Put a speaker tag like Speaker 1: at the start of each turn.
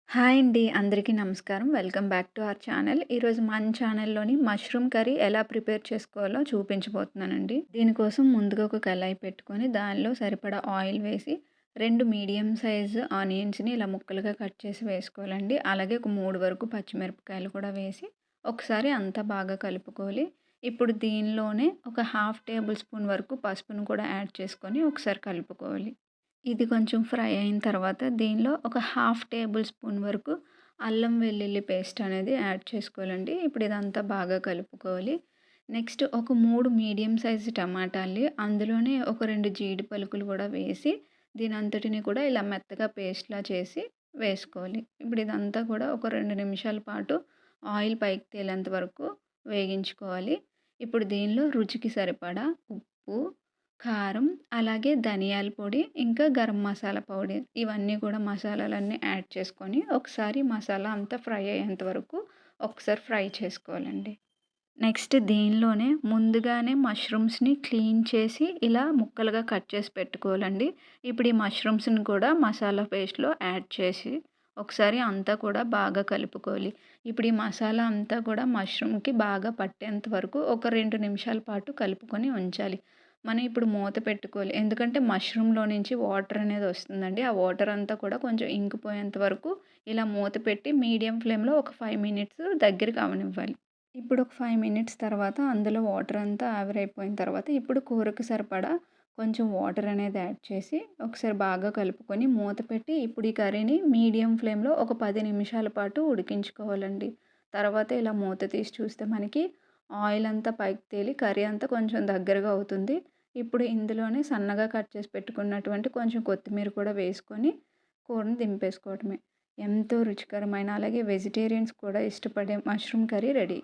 Speaker 1: Hi అండి. అందరికీ నమస్కారం. Welcome back to our channel. ఈరోజు మన ఛానల్‌లోని మష్రూమ్ కర్రీ ఎలా ప్రిపేర్ చేసుకోవాలో చూపించబోతున్నానండి. దీనికోసం ముందుగా ఒక కళాయి పెట్టుకొని దానిలో సరిపడా ఆయిల్ వేసి 2 మీడియం సైజు ఆనియన్స్‌ని ఇలా ముక్కలుగా కట్ చేసి వేసుకోవాలండి. అలాగే ఒక 3 వరకు పచ్చిమిరపకాయలు కూడా వేసి ఒకసారి అంతా బాగా కలుపుకోవాలి. ఇప్పుడు దీనిలోనే ఒక హాఫ్ టేబుల్ స్పూన్ వరకు పసుపును కూడా యాడ్ చేసుకొని ఒకసారి కలుపుకోవాలి. ఇది కొంచెం ఫ్రై అయిన తర్వాత దీనిలో ఒక హాఫ్ టేబుల్ స్పూన్ వరకు అల్లం వెల్లుల్లి పేస్ట్ అనేది యాడ్ చేసుకోవాలండి. ఇప్పుడు ఇదంతా బాగా కలుపుకోవాలి. నెక్స్ట్ ఒక 3 మీడియం సైజు టమాటాలు అందులోనే ఒక 2 జీడి పలుకులు కూడా వేసి దీని అంతటిని కూడా ఇలా మెత్తగా పేస్ట్‌లా చేసి వేసుకోవాలి. ఇప్పుడు ఇదంతా కూడా ఒక 2 నిమిషాల పాటు ఆయిల్ పైకి తేలేంత వరకు వేగించుకోవాలి. ఇప్పుడు దీనిలో రుచికి సరిపడా ఉప్పు, కారం, అలాగే ధనియాల పొడి, ఇంకా గరం మసాలా పౌడర్ ఇవన్నీ కూడా మసాలాలన్నీ యాడ్ చేసుకొని ఒకసారి మసాలా అంతా ఫ్రై అయ్యేంత వరకు ఒకసారి ఫ్రై చేసుకోవాలండి. నెక్స్ట్ దీనిలోనే ముందుగానే మష్రూమ్స్‌ని క్లీన్ చేసి ఇలా ముక్కలుగా కట్ చేసి పెట్టుకోవాలండి. ఇప్పుడు ఈ మష్రూమ్స్‌ని కూడా మసాలా పేస్ట్‌లో యాడ్ చేసి ఒకసారి అంతా కూడా బాగా కలుపుకోవాలి. ఇప్పుడు ఈ మసాలా అంతా కూడా మష్రూమ్‌కి బాగా పట్టేంత వరకు ఒక 2 నిమిషాల పాటు కలుపుకొని ఉంచాలి. మనం ఇప్పుడు మూత పెట్టుకోవాలి. ఎందుకంటే మష్రూమ్‌లో నుంచి వాటర్ అనేది వస్తుందండి. ఆ వాటర్ అంతా కూడా కొంచెం ఇంకిపోయేంత వరకు ఇలా మూత పెట్టి మీడియం ఫ్లేమ్‌లో ఒక 5 మినిట్స్ దగ్గరికి అవ్వనివ్వాలి. ఇప్పుడు ఒక 5 మినిట్స్ తర్వాత అందులో వాటర్ అంతా ఆవిరైపోయిన తర్వాత ఇప్పుడు కూరకు సరిపడా కొంచెం వాటర్ అనేది యాడ్ చేసి ఒకసారి బాగా కలుపుకొని మూత పెట్టి ఇప్పుడు ఈ కర్రీని మీడియం ఫ్లేమ్‌లో ఒక 10 నిమిషాల పాటు ఉడికించుకోవాలండి. తర్వాత ఇలా మూత తీసి చూస్తే మనకి ఆయిల్ అంతా పైకి తేలి కర్రీ అంతా కొంచెం దగ్గరగా అవుతుంది. ఇప్పుడు ఇందులోనే సన్నగా కట్ చేసి పెట్టుకున్నటువంటి కొంచెం కొత్తిమీర కూడా వేసుకొని కూరని దింపేసుకోవటమే. ఎంతో రుచికరమైన అలాగే వెజిటేరియన్స్ కూడా ఇష్టపడే మష్రూమ్ కర్రీ రెడీ.